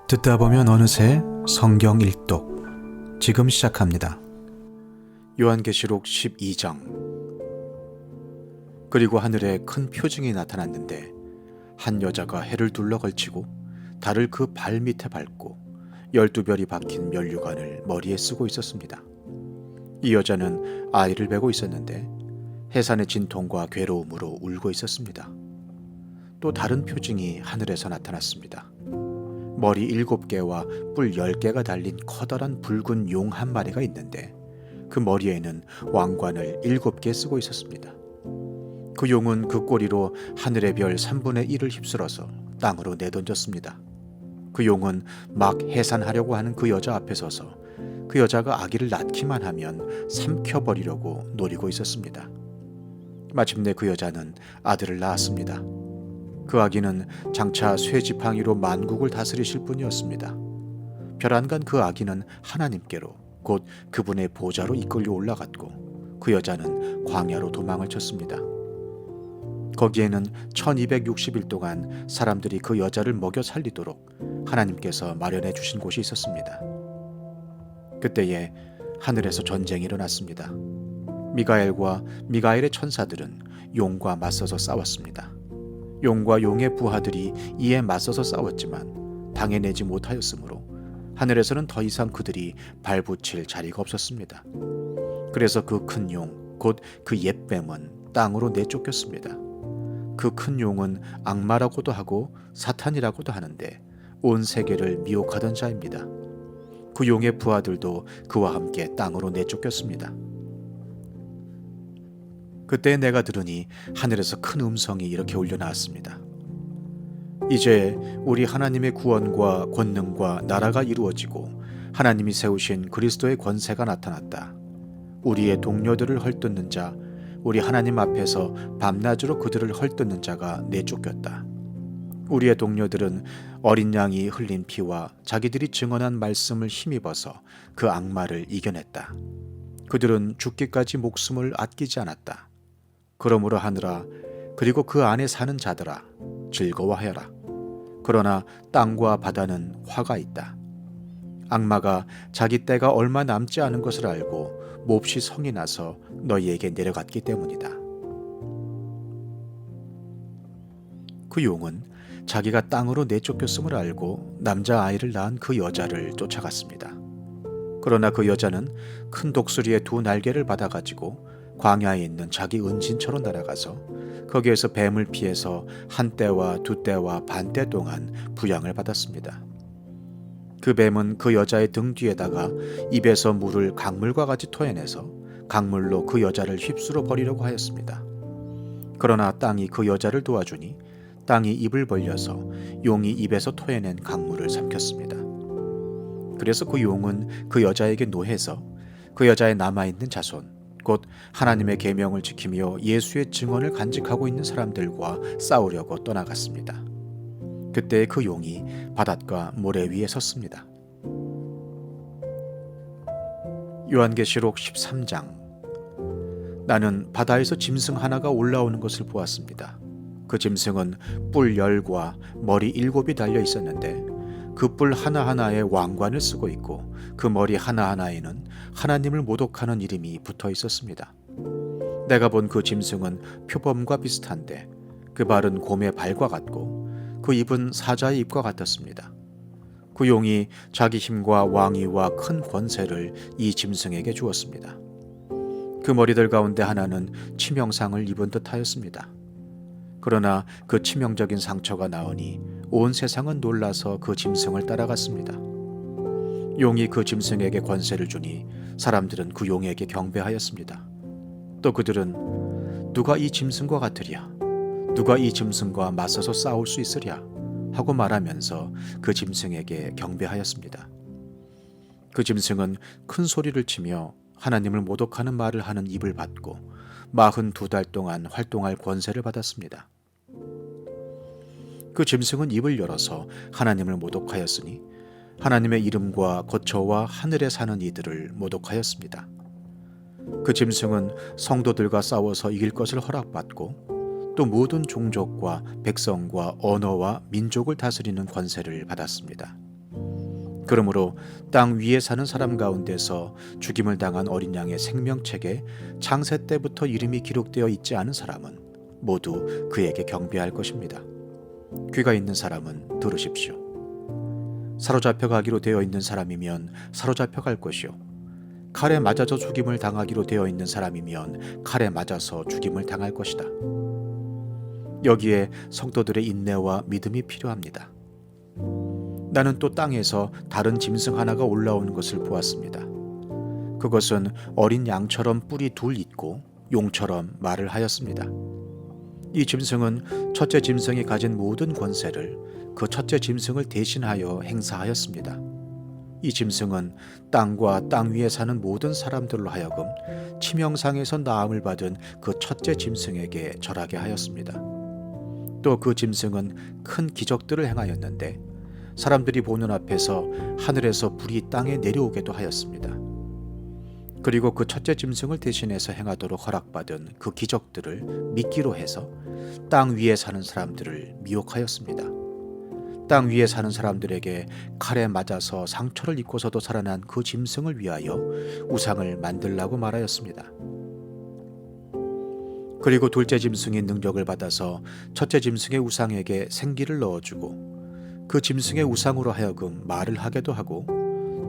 듣다 보면 어느새 성경 일독 지금 시작합니다. 요한계시록 12장. 그리고 하늘에 큰 표징이 나타났는데 한 여자가 해를 둘러 걸치고 달을 그 발 밑에 밟고 12별이 박힌 면류관을 머리에 쓰고 있었습니다. 이 여자는 아이를 베고 있었는데 해산의 진통과 괴로움으로 울고 있었습니다. 또 다른 표징이 하늘에서 나타났습니다. 머리 7개와 뿔 10개가 달린 커다란 붉은 용 한 마리가 있는데 그 머리에는 왕관을 7개 쓰고 있었습니다. 그 용은 그 꼬리로 하늘의 별 3분의 1을 휩쓸어서 땅으로 내던졌습니다. 그 용은 막 해산하려고 하는 그 여자 앞에 서서 그 여자가 아기를 낳기만 하면 삼켜버리려고 노리고 있었습니다. 마침내 그 여자는 아들을 낳았습니다. 그 아기는 장차 쇠지팡이로 만국을 다스리실 분이었습니다. 별안간 그 아기는 하나님께로 곧 그분의 보좌로 이끌려 올라갔고 그 여자는 광야로 도망을 쳤습니다. 거기에는 1260일 동안 사람들이 그 여자를 먹여 살리도록 하나님께서 마련해 주신 곳이 있었습니다. 그때에 하늘에서 전쟁이 일어났습니다. 미가엘과 미가엘의 천사들은 용과 맞서서 싸웠습니다. 용과 용의 부하들이 이에 맞서서 싸웠지만 당해내지 못하였으므로 하늘에서는 더 이상 그들이 발붙일 자리가 없었습니다. 그래서 그 큰 용, 곧 그 옛뱀은 땅으로 내쫓겼습니다. 그 큰 용은 악마라고도 하고 사탄이라고도 하는데 온 세계를 미혹하던 자입니다. 그 용의 부하들도 그와 함께 땅으로 내쫓겼습니다. 그때 내가 들으니 하늘에서 큰 음성이 이렇게 울려 나왔습니다. 이제 우리 하나님의 구원과 권능과 나라가 이루어지고 하나님이 세우신 그리스도의 권세가 나타났다. 우리의 동료들을 헐뜯는 자, 우리 하나님 앞에서 밤낮으로 그들을 헐뜯는 자가 내쫓겼다. 우리의 동료들은 어린 양이 흘린 피와 자기들이 증언한 말씀을 힘입어서 그 악마를 이겨냈다. 그들은 죽기까지 목숨을 아끼지 않았다. 그러므로 하늘아, 그리고 그 안에 사는 자들아, 즐거워하여라. 그러나 땅과 바다는 화가 있다. 악마가 자기 때가 얼마 남지 않은 것을 알고 몹시 성이 나서 너희에게 내려갔기 때문이다. 그 용은 자기가 땅으로 내쫓겼음을 알고 남자아이를 낳은 그 여자를 쫓아갔습니다. 그러나 그 여자는 큰 독수리의 2날개를 받아가지고 광야에 있는 자기 은진처로 날아가서 거기에서 뱀을 피해서 1때와 2때와 반때 동안 부양을 받았습니다. 그 뱀은 그 여자의 등 뒤에다가 입에서 물을 강물과 같이 토해내서 강물로 그 여자를 휩쓸어 버리려고 하였습니다. 그러나 땅이 그 여자를 도와주니 땅이 입을 벌려서 용이 입에서 토해낸 강물을 삼켰습니다. 그래서 그 용은 그 여자에게 노해서 그 여자의 남아있는 자손, 곧 하나님의 계명을 지키며 예수의 증언을 간직하고 있는 사람들과 싸우려고 떠나갔습니다. 그때 그 용이 바닷가 모래 위에 섰습니다. 요한계시록 13장. 나는 바다에서 짐승 하나가 올라오는 것을 보았습니다. 그 짐승은 뿔 10과 머리 7이 달려 있었는데 그 뿔 하나하나에 왕관을 쓰고 있고 그 머리 하나하나에는 하나님을 모독하는 이름이 붙어 있었습니다. 내가 본 그 짐승은 표범과 비슷한데 그 발은 곰의 발과 같고 그 입은 사자의 입과 같았습니다. 그 용이 자기 힘과 왕위와 큰 권세를 이 짐승에게 주었습니다. 그 머리들 가운데 하나는 치명상을 입은 듯 하였습니다. 그러나 그 치명적인 상처가 나오니 온 세상은 놀라서 그 짐승을 따라갔습니다. 용이 그 짐승에게 권세를 주니 사람들은 그 용에게 경배하였습니다. 또 그들은 누가 이 짐승과 같으랴? 누가 이 짐승과 맞서서 싸울 수 있으랴? 하고 말하면서 그 짐승에게 경배하였습니다. 그 짐승은 큰 소리를 치며 하나님을 모독하는 말을 하는 입을 받고 42달 동안 활동할 권세를 받았습니다. 그 짐승은 입을 열어서 하나님을 모독하였으니 하나님의 이름과 거처와 하늘에 사는 이들을 모독하였습니다. 그 짐승은 성도들과 싸워서 이길 것을 허락받고 또 모든 종족과 백성과 언어와 민족을 다스리는 권세를 받았습니다. 그러므로 땅 위에 사는 사람 가운데서 죽임을 당한 어린 양의 생명책에 창세 때부터 이름이 기록되어 있지 않은 사람은 모두 그에게 경배할 것입니다. 귀가 있는 사람은 들으십시오. 사로잡혀 가기로 되어 있는 사람이면 사로잡혀 갈 것이요, 칼에 맞아서 죽임을 당하기로 되어 있는 사람이면 칼에 맞아서 죽임을 당할 것이다. 여기에 성도들의 인내와 믿음이 필요합니다. 나는 또 땅에서 다른 짐승 하나가 올라오는 것을 보았습니다. 그것은 어린 양처럼 뿔이 둘 있고 용처럼 말을 하였습니다. 이 짐승은 첫째 짐승이 가진 모든 권세를 그 첫째 짐승을 대신하여 행사하였습니다. 이 짐승은 땅과 땅 위에 사는 모든 사람들로 하여금 치명상에서 나음을 받은 그 첫째 짐승에게 절하게 하였습니다. 또 그 짐승은 큰 기적들을 행하였는데 사람들이 보는 앞에서 하늘에서 불이 땅에 내려오게도 하였습니다. 그리고 그 첫째 짐승을 대신해서 행하도록 허락받은 그 기적들을 믿기로 해서 땅 위에 사는 사람들을 미혹하였습니다. 땅 위에 사는 사람들에게 칼에 맞아서 상처를 입고서도 살아난 그 짐승을 위하여 우상을 만들라고 말하였습니다. 그리고 둘째 짐승이 능력을 받아서 첫째 짐승의 우상에게 생기를 넣어주고 그 짐승의 우상으로 하여금 말을 하게도 하고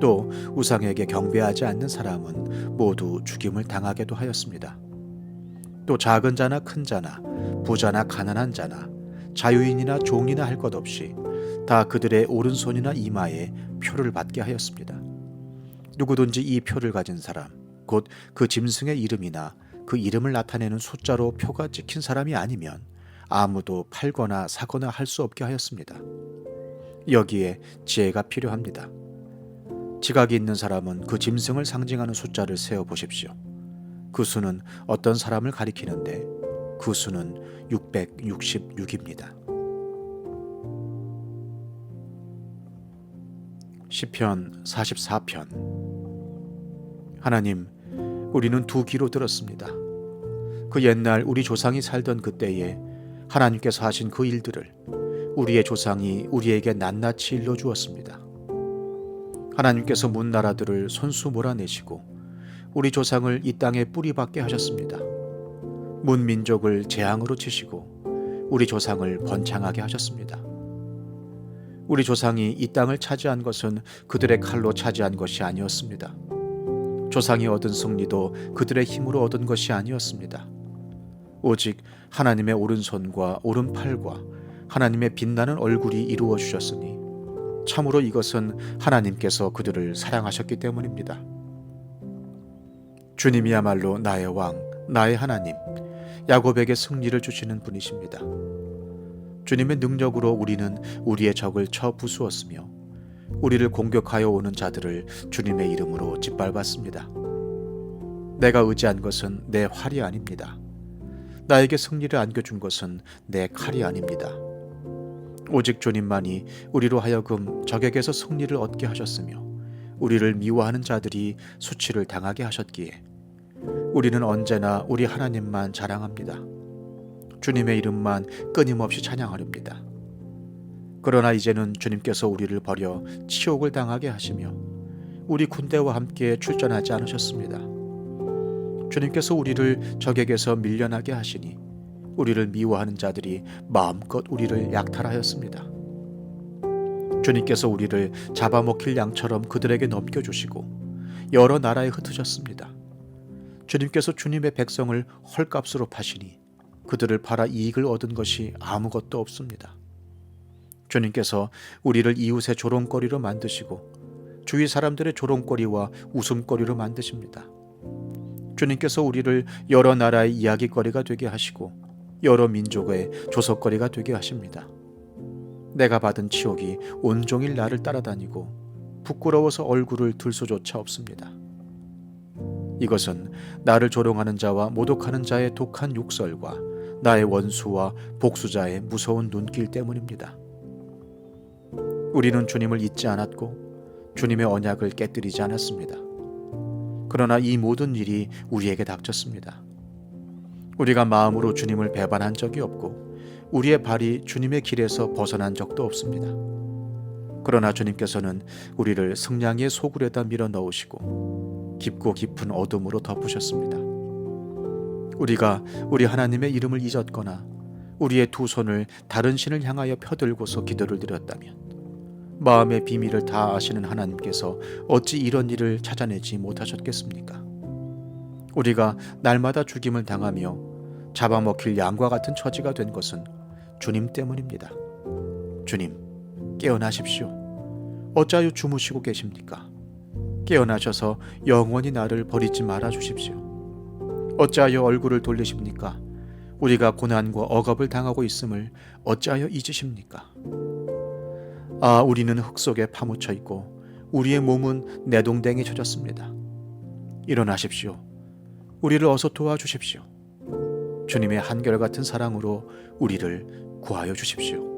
또 우상에게 경배하지 않는 사람은 모두 죽임을 당하게도 하였습니다. 또 작은 자나 큰 자나 부자나 가난한 자나 자유인이나 종이나 할 것 없이 다 그들의 오른손이나 이마에 표를 받게 하였습니다. 누구든지 이 표를 가진 사람, 곧 그 짐승의 이름이나 그 이름을 나타내는 숫자로 표가 찍힌 사람이 아니면 아무도 팔거나 사거나 할 수 없게 하였습니다. 여기에 지혜가 필요합니다. 지각이 있는 사람은 그 짐승을 상징하는 숫자를 세어 보십시오. 그 수는 어떤 사람을 가리키는데 그 수는 666입니다. 시편 44편. 하나님, 우리는 두 귀로 들었습니다. 그 옛날 우리 조상이 살던 그때에 하나님께서 하신 그 일들을 우리의 조상이 우리에게 낱낱이 일러주었습니다. 하나님께서 문 나라들을 손수 몰아내시고 우리 조상을 이 땅에 뿌리박게 하셨습니다. 문 민족을 재앙으로 치시고 우리 조상을 번창하게 하셨습니다. 우리 조상이 이 땅을 차지한 것은 그들의 칼로 차지한 것이 아니었습니다. 조상이 얻은 승리도 그들의 힘으로 얻은 것이 아니었습니다. 오직 하나님의 오른손과 오른팔과 하나님의 빛나는 얼굴이 이루어 주셨으니 참으로 이것은 하나님께서 그들을 사랑하셨기 때문입니다. 주님이야말로 나의 왕, 나의 하나님, 야곱에게 승리를 주시는 분이십니다. 주님의 능력으로 우리는 우리의 적을 쳐 부수었으며 우리를 공격하여 오는 자들을 주님의 이름으로 짓밟았습니다. 내가 의지한 것은 내 활이 아닙니다. 나에게 승리를 안겨준 것은 내 칼이 아닙니다. 오직 주님만이 우리로 하여금 적에게서 승리를 얻게 하셨으며 우리를 미워하는 자들이 수치를 당하게 하셨기에 우리는 언제나 우리 하나님만 자랑합니다. 주님의 이름만 끊임없이 찬양하렵니다. 그러나 이제는 주님께서 우리를 버려 치욕을 당하게 하시며 우리 군대와 함께 출전하지 않으셨습니다. 주님께서 우리를 적에게서 밀려나게 하시니 우리를 미워하는 자들이 마음껏 우리를 약탈하였습니다. 주님께서 우리를 잡아먹힐 양처럼 그들에게 넘겨주시고 여러 나라에 흩으셨습니다. 주님께서 주님의 백성을 헐값으로 파시니 그들을 팔아 이익을 얻은 것이 아무것도 없습니다. 주님께서 우리를 이웃의 조롱거리로 만드시고 주위 사람들의 조롱거리와 웃음거리로 만드십니다. 주님께서 우리를 여러 나라의 이야기거리가 되게 하시고 여러 민족의 조석거리가 되게 하십니다. 내가 받은 치욕이 온종일 나를 따라다니고 부끄러워서 얼굴을 들 수조차 없습니다. 이것은 나를 조롱하는 자와 모독하는 자의 독한 욕설과 나의 원수와 복수자의 무서운 눈길 때문입니다. 우리는 주님을 잊지 않았고 주님의 언약을 깨뜨리지 않았습니다. 그러나 이 모든 일이 우리에게 닥쳤습니다. 우리가 마음으로 주님을 배반한 적이 없고 우리의 발이 주님의 길에서 벗어난 적도 없습니다. 그러나 주님께서는 우리를 승냥이의 소굴에다 밀어 넣으시고 깊고 깊은 어둠으로 덮으셨습니다. 우리가 우리 하나님의 이름을 잊었거나 우리의 두 손을 다른 신을 향하여 펴들고서 기도를 드렸다면 마음의 비밀을 다 아시는 하나님께서 어찌 이런 일을 찾아내지 못하셨겠습니까? 우리가 날마다 죽임을 당하며 잡아먹힐 양과 같은 처지가 된 것은 주님 때문입니다. 주님, 깨어나십시오. 어찌하여 주무시고 계십니까? 깨어나셔서 영원히 나를 버리지 말아 주십시오. 어찌하여 얼굴을 돌리십니까? 우리가 고난과 억압을 당하고 있음을 어찌하여 잊으십니까? 아, 우리는 흙 속에 파묻혀 있고 우리의 몸은 내동댕이 젖었습니다. 일어나십시오. 우리를 어서 도와주십시오. 주님의 한결같은 사랑으로 우리를 구하여 주십시오.